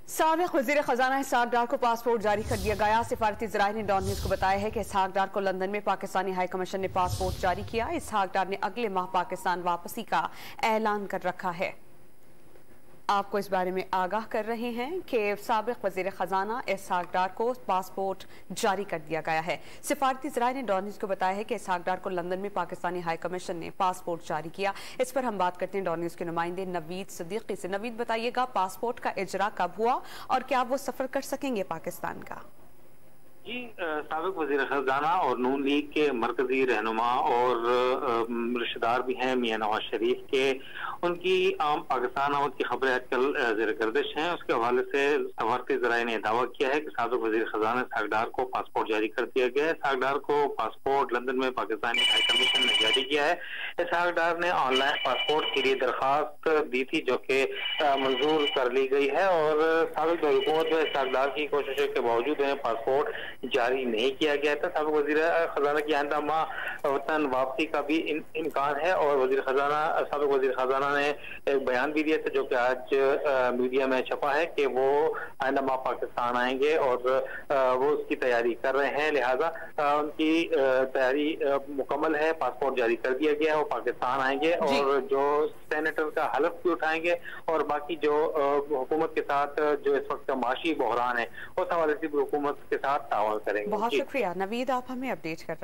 साबिक वज़ीर ख़ज़ाना इसहाक डार को पासपोर्ट जारी कर दिया गया। सिफारती ज़राए ने डॉन न्यूज़ को बताया है कि इसहाक डार को लंदन में पाकिस्तानी हाई कमीशन ने पासपोर्ट जारी किया। इसहाक डार ने अगले माह पाकिस्तान वापसी का ऐलान कर रखा है। आपको इस बारे में आगाह कर रहे हैं कि साबिक वज़ीर ख़ज़ाना इसहाक डार को पासपोर्ट जारी कर दिया गया है। सिफारती ज़राए ने डॉन न्यूज़ को बताया है कि इसहाक डार को लंदन में पाकिस्तानी हाई कमीशन ने पासपोर्ट जारी किया। इस पर हम बात करते हैं डॉन न्यूज़ के नुमाइंदे नवीद सिद्दीकी से। नवीद, बताइएगा पासपोर्ट का इजरा कब हुआ और क्या वो सफ़र कर सकेंगे पाकिस्तान का? जी, साबिक वज़ीर ख़ज़ाना और नून लीग के मरकजी रहनुमा और रिश्तेदार भी हैं मियां नवाज शरीफ के, उनकी आम पाकिस्तान आमद की खबरें आजकल ज़ेर गर्दिश हैं। उसके हवाले से सफारती ज़राए ने दावा किया है कि साबिक वज़ीर ख़ज़ाना इसहाक डार को पासपोर्ट जारी कर दिया गया है। इसहाक डार को पासपोर्ट लंदन में पाकिस्तानी हाई कमीशन ने जारी किया है। इसहाक डार ने ऑनलाइन पासपोर्ट के लिए दरख्वास्त दी थी, जो कि मंजूर कर ली गई है और साबिक हुकूमत में इसहाक डार की कोशिशों के बावजूद पासपोर्ट जारी नहीं किया गया था। साबिक वज़ीर ख़ज़ाना की आइंदा माह वतन वापसी का भी इम्कान है और साबिक वज़ीर ख़ज़ाना ने एक बयान भी दिया था, जो कि आज मीडिया में छपा है कि वो आइंदा माह पाकिस्तान आएंगे और वो उसकी तैयारी कर रहे हैं। लिहाजा उनकी तैयारी मुकम्मल है, पासपोर्ट जारी कर दिया गया है, वो पाकिस्तान आएंगे और जो सेनेटर का हलफ भी उठाएंगे और बाकी जो हुकूमत के साथ जो इस वक्त का माशी बहरान है उस हवाले से हुकूमत के साथ तावन करेंगे। बहुत शुक्रिया नवीद, आप हमें अपडेट कर रहे हैं।